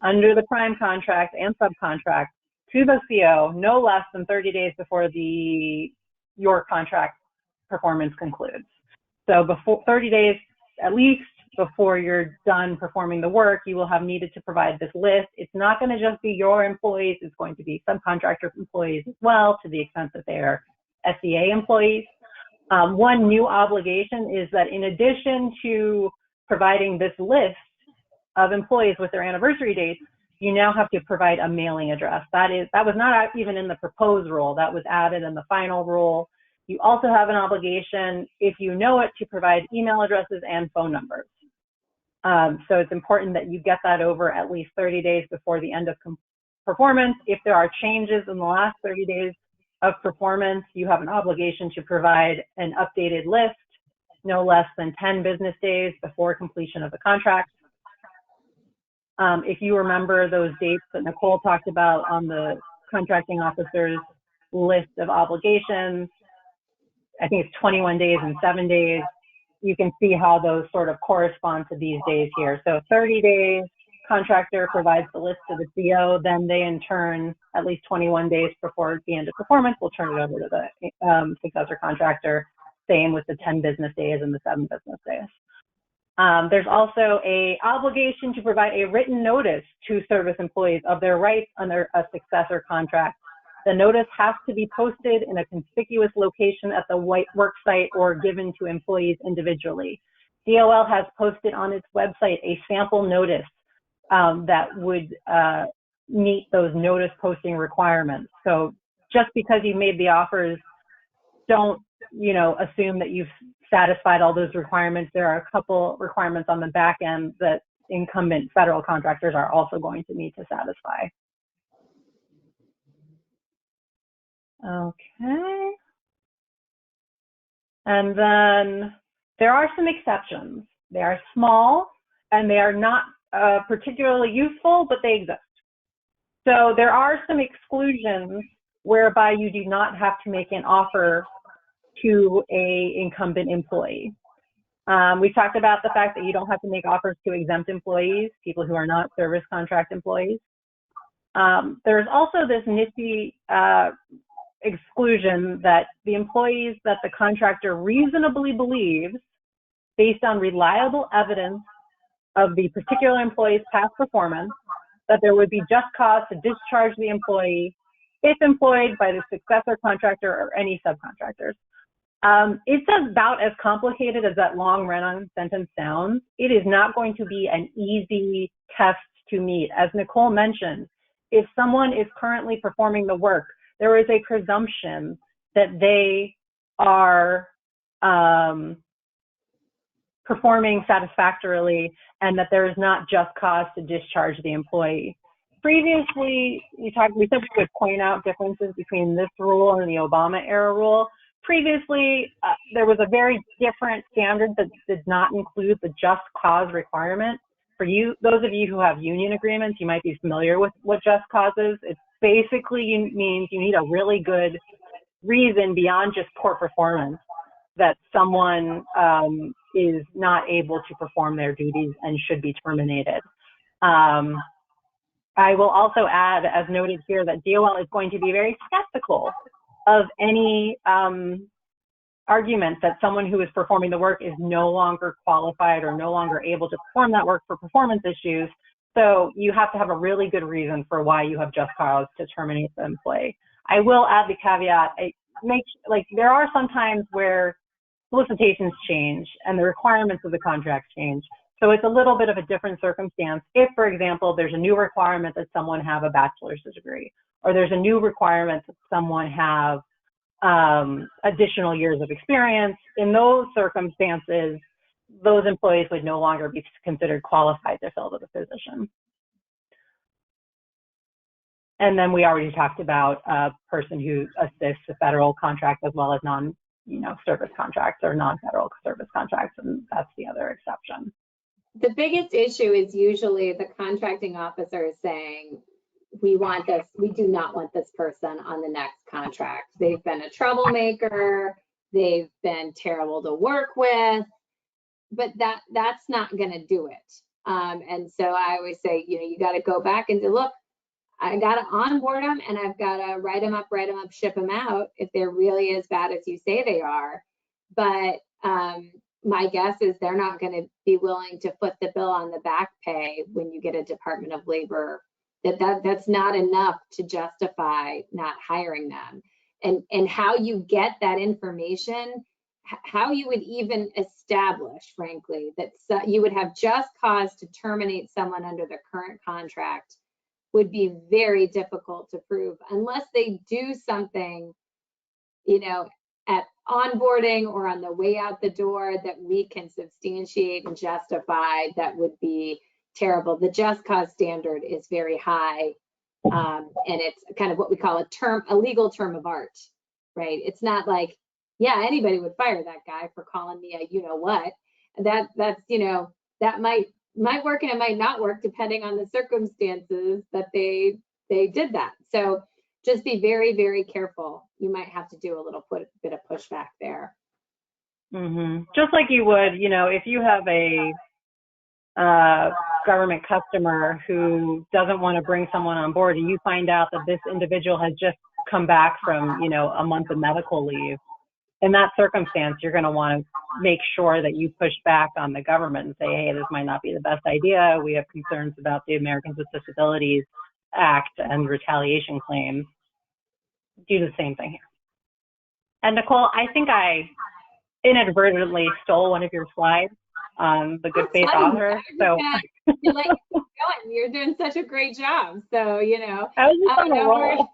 under the prime contract and subcontract to the CO no less than 30 days before your contract performance concludes. So before 30 days, at least before you're done performing the work, you will have needed to provide this list. It's not going to just be your employees, it's going to be subcontractor employees as well, to the extent that they are SEA employees. One new obligation is that in addition to providing this list of employees with their anniversary dates, you now have to provide a mailing address. That was not even in the proposed rule, that was added in the final rule. You also have an obligation, if you know it, to provide email addresses and phone numbers. So it's important that you get that over at least 30 days before the end of performance. If there are changes in the last 30 days of performance, you have an obligation to provide an updated list no less than 10 business days before completion of the contract. If you remember those dates that Nichole talked about on the contracting officer's list of obligations, I think it's 21 days and 7 days. You can see how those sort of correspond to these days here. So 30 days, contractor provides the list to the CO, then they in turn, at least 21 days before the end of performance, will turn it over to the successor contractor, same with the 10 business days and the 7 business days. There's also an obligation to provide a written notice to service employees of their rights under a successor contract. The notice has to be posted in a conspicuous location at the work site or given to employees individually. DOL has posted on its website a sample notice that would meet those notice posting requirements. So just because you made the offers, don't assume that you've satisfied all those requirements. There are a couple requirements on the back end that incumbent federal contractors are also going to need to satisfy. Okay. And then there are some exceptions. They are small and they are not particularly useful, but they exist. So there are some exclusions whereby you do not have to make an offer to a incumbent employee. We talked about the fact that you don't have to make offers to exempt employees, people who are not service contract employees. There's also this nifty exclusion that the employees that the contractor reasonably believes, based on reliable evidence of the particular employee's past performance, that there would be just cause to discharge the employee if employed by the successor contractor or any subcontractors. It's about as complicated as that long run-on sentence sounds. It is not going to be an easy test to meet. As Nichole mentioned, if someone is currently performing the work, there is a presumption that they are performing satisfactorily and that there is not just cause to discharge the employee. Previously, we said we could point out differences between this rule and the Obama era rule. Previously, there was a very different standard that did not include the just cause requirement. For you, those of you who have union agreements, you might be familiar with what just cause is. It basically means you need a really good reason beyond just poor performance that someone is not able to perform their duties and should be terminated. I will also add, as noted here, that DOL is going to be very skeptical of any argument that someone who is performing the work is no longer qualified or no longer able to perform that work for performance issues. So you have to have a really good reason for why you have just cause to terminate the employee. I will add the caveat, there are some times where solicitations change and the requirements of the contract change. So it's a little bit of a different circumstance if, for example, there's a new requirement that someone have a bachelor's degree, or there's a new requirement that someone have additional years of experience. In those circumstances, those employees would no longer be considered qualified to fill the position. And then we already talked about a person who assists a federal contract as well as service contracts or non-federal service contracts, and that's the other exception. The biggest issue is usually the contracting officer saying, we want this, we do not want this person on the next contract. They've been a troublemaker, they've been terrible to work with, but that's not gonna do it. And so I always say, you got to go back and say, look, I got to onboard them and I've got to write them up, ship them out if they're really as bad as you say they are. But my guess is they're not going to be willing to foot the bill on the back pay when you get a Department of Labor. That's not enough to justify not hiring them. And how you get that information, how you would even establish, frankly, that you would have just cause to terminate someone under the current contract would be very difficult to prove unless they do something, at onboarding or on the way out the door that we can substantiate and justify. That would be terrible. The just cause standard is very high, and it's kind of what we call a legal term of art, right? It's not like, yeah, anybody would fire that guy for calling me a what. That's that might work and it might not work depending on the circumstances that they did that. So just be very, very careful. You might have to do a little bit of pushback there. Mm-hmm. Just like you would, if you have a government customer who doesn't want to bring someone on board and you find out that this individual has just come back from, a month of medical leave. In that circumstance, you're going to want to make sure that you push back on the government and say, hey, this might not be the best idea. We have concerns about the Americans with Disabilities Act and retaliation claims. Do the same thing here. And Nichole, I think I inadvertently stole one of your slides on the good faith author. So you're doing such a great job. So, I was just on a roll.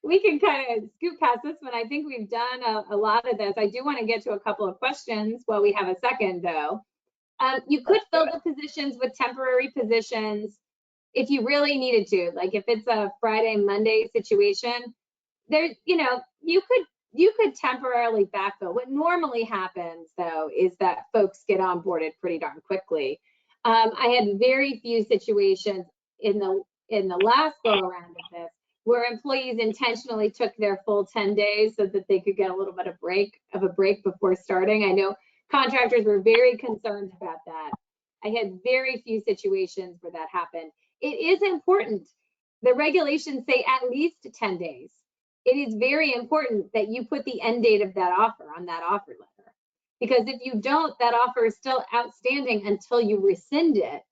We can kind of scoot past this one. I think we've done a lot of this. I do want to get to a couple of questions while we have a second, though. You could fill the positions with temporary positions if you really needed to. Like if it's a Friday, Monday situation, there, you could temporarily backfill. What normally happens, though, is that folks get onboarded pretty darn quickly. I had very few situations in the last go around of this where employees intentionally took their full 10 days so that they could get a little bit of a break before starting. I know contractors were very concerned about that. I had very few situations where that happened. It is important. The regulations say at least 10 days. It is very important that you put the end date of that offer on that offer letter. Because if you don't, that offer is still outstanding until you rescind it,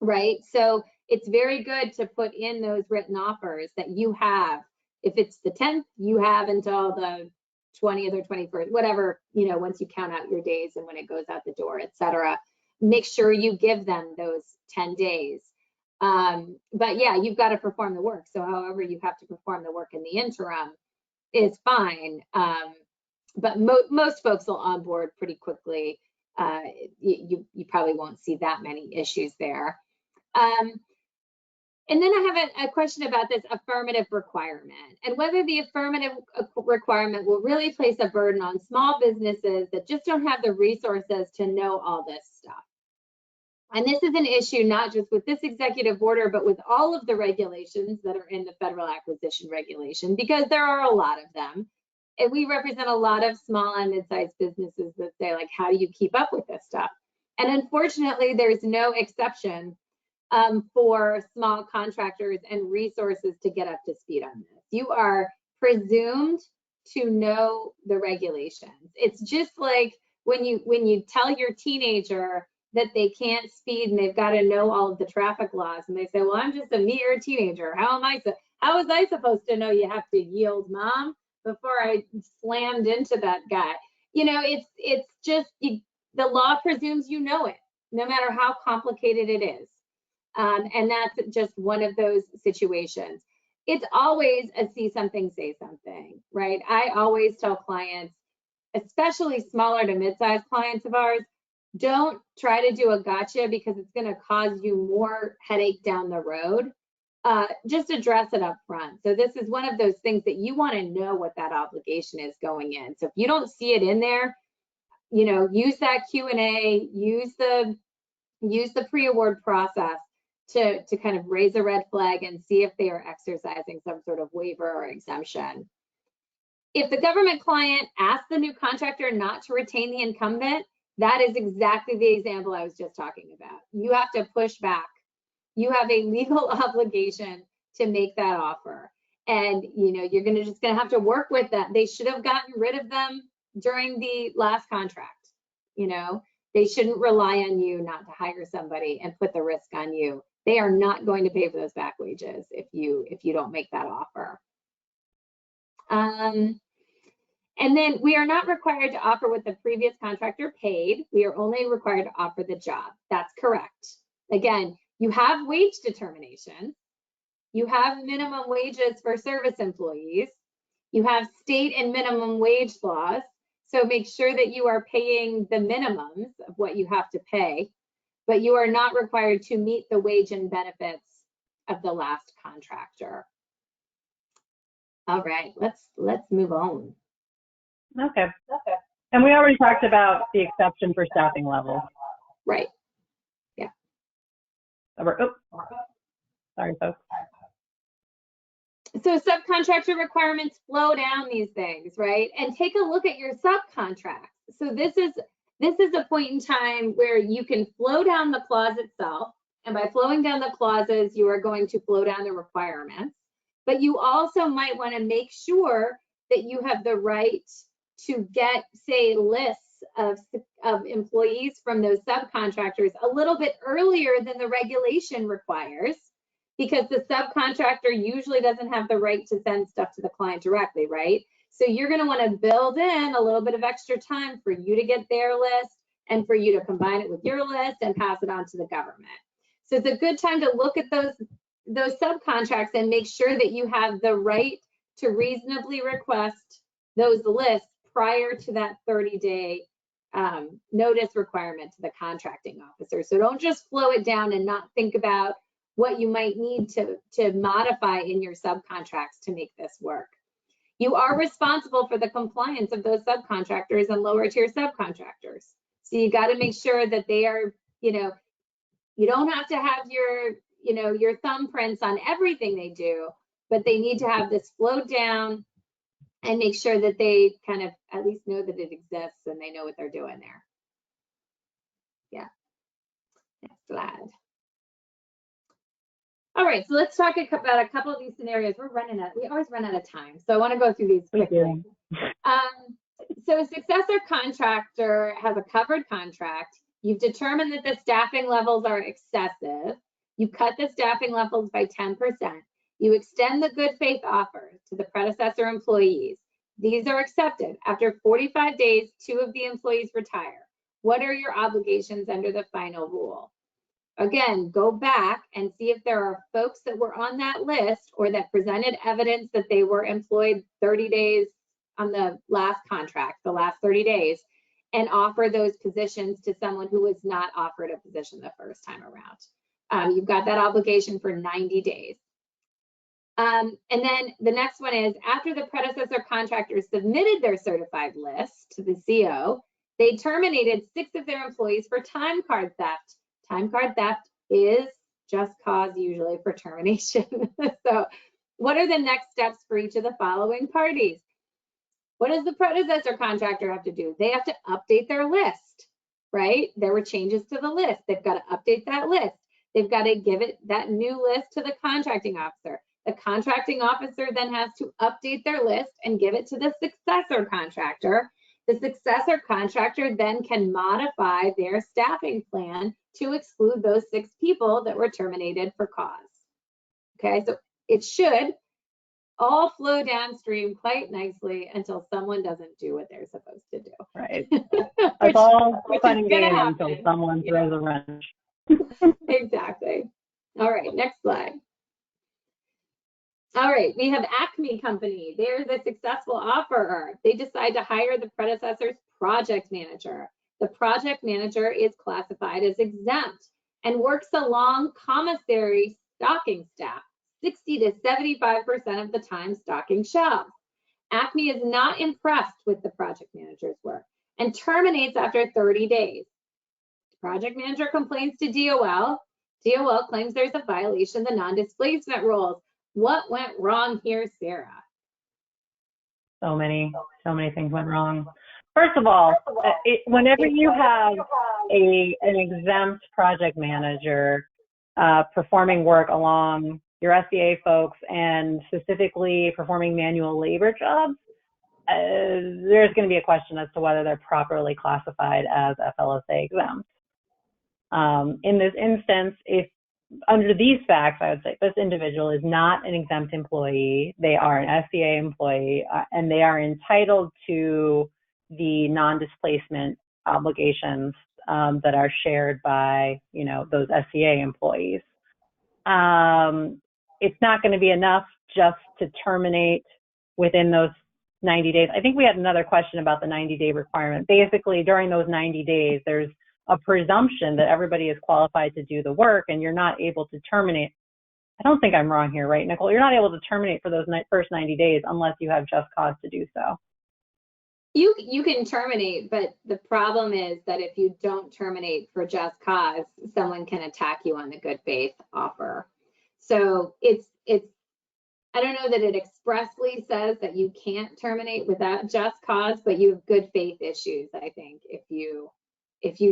right? So it's very good to put in those written offers that you have. If it's the 10th, you have until the 20th or 21st, whatever, once you count out your days and when it goes out the door, et cetera. Make sure you give them those 10 days. But yeah, you've got to perform the work. So however you have to perform the work in the interim is fine. But most folks will onboard pretty quickly. You probably won't see that many issues there. And then I have a question about this affirmative requirement and whether the affirmative requirement will really place a burden on small businesses that just don't have the resources to know all this stuff. And this is an issue not just with this executive order, but with all of the regulations that are in the Federal Acquisition Regulation, because there are a lot of them. And we represent a lot of small and mid-sized businesses that say, like, how do you keep up with this stuff? And unfortunately, there's no exception for small contractors and resources to get up to speed on this. You are presumed to know the regulations. It's just like when you tell your teenager that they can't speed and they've got to know all of the traffic laws, and they say, well, I'm just a mere teenager. How was I supposed to know you have to yield, Mom, before I slammed into that guy? It's just the law presumes you know it, no matter how complicated it is. And that's just one of those situations. it's always a see something, say something, right? I always tell clients, especially smaller to mid-sized clients of ours, don't try to do a gotcha because it's going to cause you more headache down the road. Just address it up front. So this is one of those things that you want to know what that obligation is going in. So if you don't see it in there, you know, use that Q&A, use the pre-award process to kind of raise a red flag and see if they are exercising some sort of waiver or exemption. If the government client asks the new contractor not to retain the incumbent, that is exactly the example I was just talking about. You have to push back. You have a legal obligation to make that offer. And you know, you're just gonna have to work with that. They should have gotten rid of them during the last contract. You know, they shouldn't rely on you not to hire somebody and put the risk on you. They are not going to pay for those back wages if you don't make that offer. And then we are not required to offer what the previous contractor paid. We are only required to offer the job. That's correct. Again, you have wage determination. You have minimum wages for service employees. You have state and minimum wage laws. So make sure that you are paying the minimums of what you have to pay, but you are not required to meet the wage and benefits of the last contractor. All right, let's move on. Okay. And we already talked about the exception for staffing level. Right. Yeah. Sorry, folks. So subcontractor requirements flow down these things, right? And take a look at your subcontracts. So this is a point in time where you can flow down the clause itself. And by flowing down the clauses, you are going to flow down the requirements. But you also might want to make sure that you have the right to get, say, lists of employees from those subcontractors a little bit earlier than the regulation requires, because the subcontractor usually doesn't have the right to send stuff to the client directly, right? So you're going to want to build in a little bit of extra time for you to get their list and for you to combine it with your list and pass it on to the government. So it's a good time to look at those subcontracts and make sure that you have the right to reasonably request those lists prior to that 30-day notice requirement to the contracting officer. So don't just flow it down and not think about what you might need to modify in your subcontracts to make this work. You are responsible for the compliance of those subcontractors and lower tier subcontractors. So you got to make sure that they are, you know, you don't have to have your thumbprints on everything they do, but they need to have this flowed down and make sure that they kind of at least know that it exists and they know what they're doing there. Yeah. Next slide. All right, so let's talk about a couple of these scenarios. We always run out of time, so I want to go through these quickly. So a successor contractor has a covered contract. You've determined that the staffing levels are excessive. You cut the staffing levels by 10%. You extend the good faith offer to the predecessor employees. These are accepted. After 45 days, 2 of the employees retire. What are your obligations under the final rule? Again, go back and see if there are folks that were on that list or that presented evidence that they were employed 30 days on the last contract, the last 30 days, and offer those positions to someone who was not offered a position the first time around. You've got that obligation for 90 days. And then the next one is, after the predecessor contractors submitted their certified list to the CO, they terminated 6 of their employees for time card theft. Time card theft is just cause usually for termination. So what are the next steps for each of the following parties? What does the predecessor contractor have to do? They have to update their list, right? There were changes to the list. They've got to update that list. They've got to give it that new list to the contracting officer. The contracting officer then has to update their list and give it to the successor contractor. The successor contractor then can modify their staffing plan to exclude those 6 people that were terminated for cause. Okay, so it should all flow downstream quite nicely until someone doesn't do what they're supposed to do. Right. It's all fun and games until someone throws a wrench. Exactly. All right, next slide. All right, we have Acme Company. They're the successful offerer. They decide to hire the predecessor's project manager. The project manager is classified as exempt and works along commissary stocking staff, 60 to 75% of the time stocking shelves. Acme is not impressed with the project manager's work and terminates after 30 days. The project manager complains to DOL. DOL claims there's a violation of the non-displacement rules. What went wrong here, Sarah? So many things went wrong. First of all, whenever you have an exempt project manager performing work along your SCA folks and specifically performing manual labor jobs, there's going to be a question as to whether they're properly classified as FLSA exempt. In this instance, if under these facts, I would say this individual is not an exempt employee. They are an SCA employee, and they are entitled to the non-displacement obligations that are shared by, those SCA employees. It's not going to be enough just to terminate within those 90 days. I think we had another question about the 90-day requirement. Basically, during those 90 days, there's a presumption that everybody is qualified to do the work, and you're not able to terminate. I don't think I'm wrong here, right, Nichole? You're not able to terminate for those first 90 days unless you have just cause to do so. You can terminate, but the problem is that if you don't terminate for just cause, someone can attack you on the good faith offer. So it's I don't know that it expressly says that you can't terminate without just cause, but you have good faith issues, I think, if you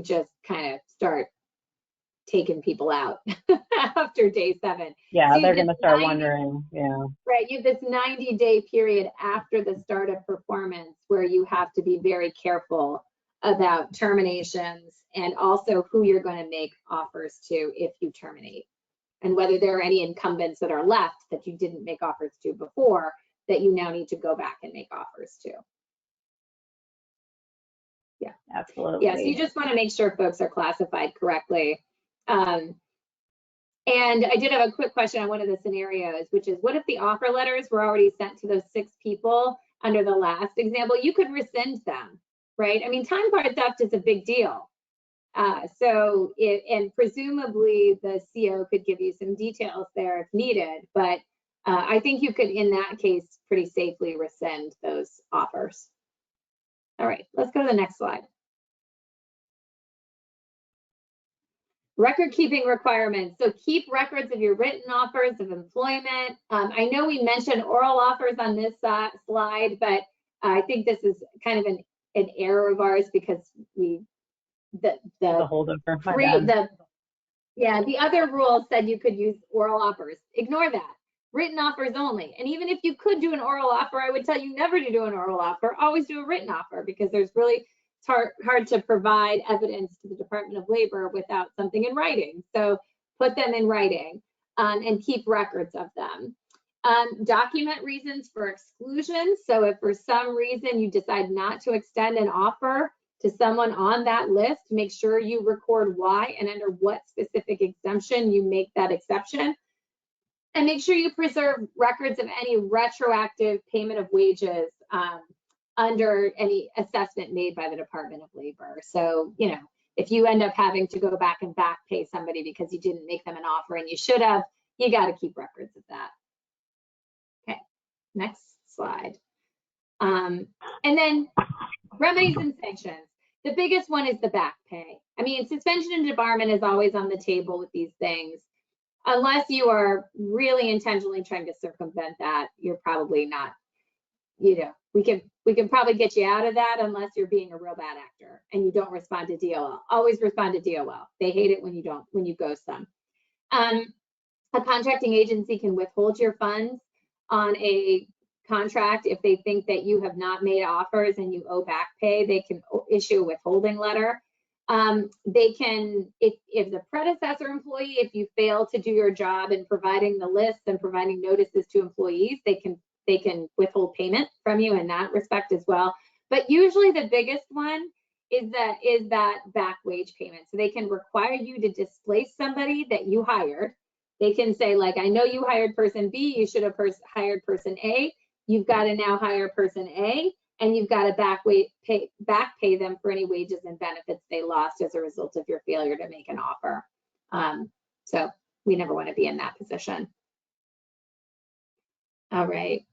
just kind of start taking people out after day 7. Yeah, so they're going to start wondering. Yeah. Right. You have this 90-day period after the start of performance where you have to be very careful about terminations and also who you're going to make offers to if you terminate, and whether there are any incumbents that are left that you didn't make offers to before that you now need to go back and make offers to. Yeah, absolutely. Yeah, so you just want to make sure folks are classified correctly. And I did have a quick question on one of the scenarios, which is, what if the offer letters were already sent to those 6 people under the last example? You could rescind them, right? I mean, time card theft is a big deal. And presumably the CO could give you some details there if needed, but I think you could, in that case, pretty safely rescind those offers. All right, let's go to the next slide. Record keeping requirements. So keep records of your written offers of employment. I know we mentioned oral offers on this slide, but I think this is kind of an error of ours because the other rule said you could use oral offers. Ignore that. Written offers only. And even if you could do an oral offer, I would tell you never to do an oral offer. Always do a written offer, because it's hard to provide evidence to the Department of Labor without something in writing. So put them in writing and keep records of them. Document reasons for exclusion. So if for some reason you decide not to extend an offer to someone on that list, make sure you record why and under what specific exemption you make that exception. And make sure you preserve records of any retroactive payment of wages under any assessment made by the Department of Labor. So, if you end up having to go back and back pay somebody because you didn't make them an offer and you should have, you got to keep records of that. Okay, next slide. And then remedies and sanctions. The biggest one is the back pay. I mean, suspension and debarment is always on the table with these things. Unless you are really intentionally trying to circumvent that, you're probably not, we can probably get you out of that unless you're being a real bad actor and you don't respond to DOL. Always respond to DOL. They hate it when you ghost them. A contracting agency can withhold your funds on a contract if they think that you have not made offers and you owe back pay. They can issue a withholding letter. They can, if the predecessor employee, if you fail to do your job in providing the lists and providing notices to employees, they can withhold payment from you in that respect as well. But usually the biggest one is that back wage payment. So they can require you to displace somebody that you hired. They can say, like, I know you hired person B, you should have hired person A. You've got to now hire person A, and you've got to back pay them for any wages and benefits they lost as a result of your failure to make an offer. So we never want to be in that position. All right.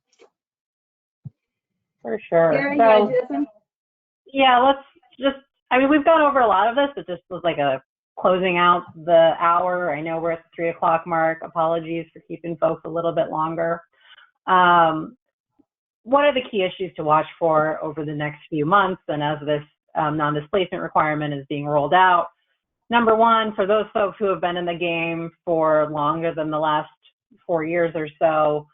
For sure. Sarah, you want to do this one? Yeah, let's just, I mean, we've gone over a lot of this, but this was like a closing out the hour. I know we're at the 3 o'clock mark. Apologies for keeping folks a little bit longer. What are the key issues to watch for over the next few months? And as this non-displacement requirement is being rolled out, number one, for those folks who have been in the game for longer than the last 4 years or so,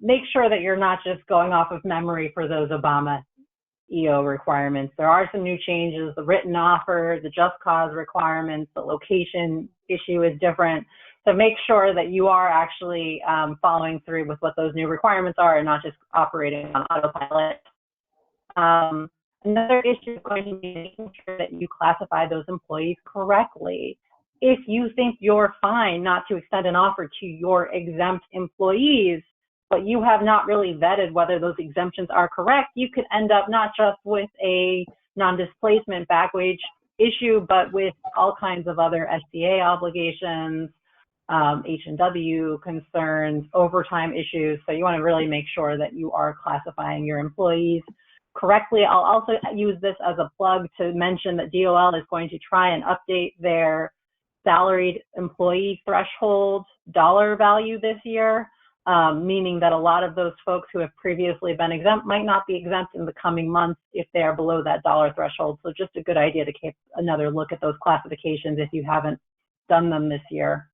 make sure that you're not just going off of memory for those Obama EO requirements. There are some new changes, the written offer, the just cause requirements, the location issue is different. So make sure that you are actually following through with what those new requirements are and not just operating on autopilot. Another issue is going to be making sure that you classify those employees correctly. If you think you're fine not to extend an offer to your exempt employees, but you have not really vetted whether those exemptions are correct, you could end up not just with a non-displacement back wage issue, but with all kinds of other SCA obligations, H&W concerns, overtime issues. So you want to really make sure that you are classifying your employees correctly. I'll also use this as a plug to mention that DOL is going to try and update their salaried employee threshold dollar value this year, meaning that a lot of those folks who have previously been exempt might not be exempt in the coming months if they are below that dollar threshold. So just a good idea to take another look at those classifications if you haven't done them this year.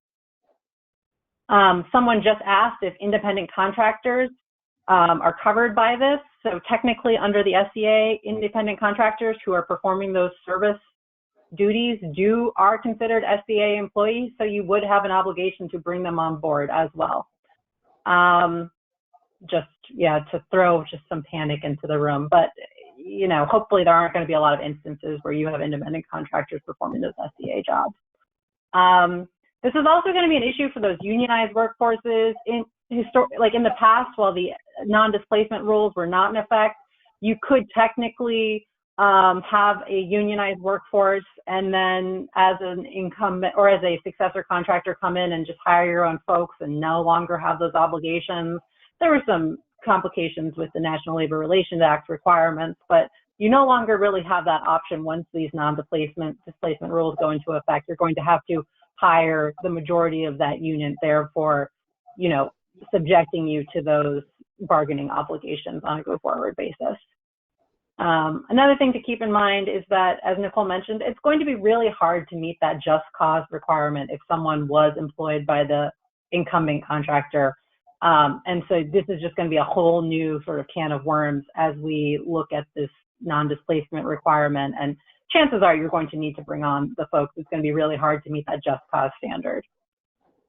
Someone just asked if independent contractors are covered by this. So technically under the SCA, independent contractors who are performing those service duties are considered SCA employees. So you would have an obligation to bring them on board as well. To throw just some panic into the room, but you know, hopefully there aren't going to be a lot of instances where you have independent contractors performing those SCA jobs. This is also going to be an issue for those unionized workforces. In the past, while the non-displacement rules were not in effect, you could technically have a unionized workforce and then as an incumbent or as a successor contractor come in and just hire your own folks and no longer have those obligations. There were some complications with the National Labor Relations Act requirements, but you no longer really have that option once these non-displacement rules go into effect. You're going to have to hire the majority of that unit, therefore, you know, subjecting you to those bargaining obligations on a go-forward basis. Another thing to keep in mind is that, as Nichole mentioned, it's going to be really hard to meet that just cause requirement if someone was employed by the incumbent contractor. And so this is just going to be a whole new sort of can of worms as we look at this non-displacement requirement. And chances are you're going to need to bring on the folks. It's going to be really hard to meet that just cause standard.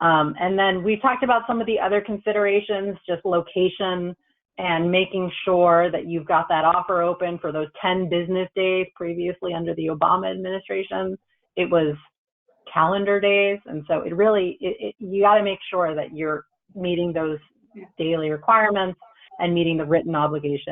And then we talked about some of the other considerations, just location and making sure that you've got that offer open for those 10 business days. Previously under the Obama administration, it was calendar days. And so it really, you got to make sure that you're meeting those daily requirements and meeting the written obligations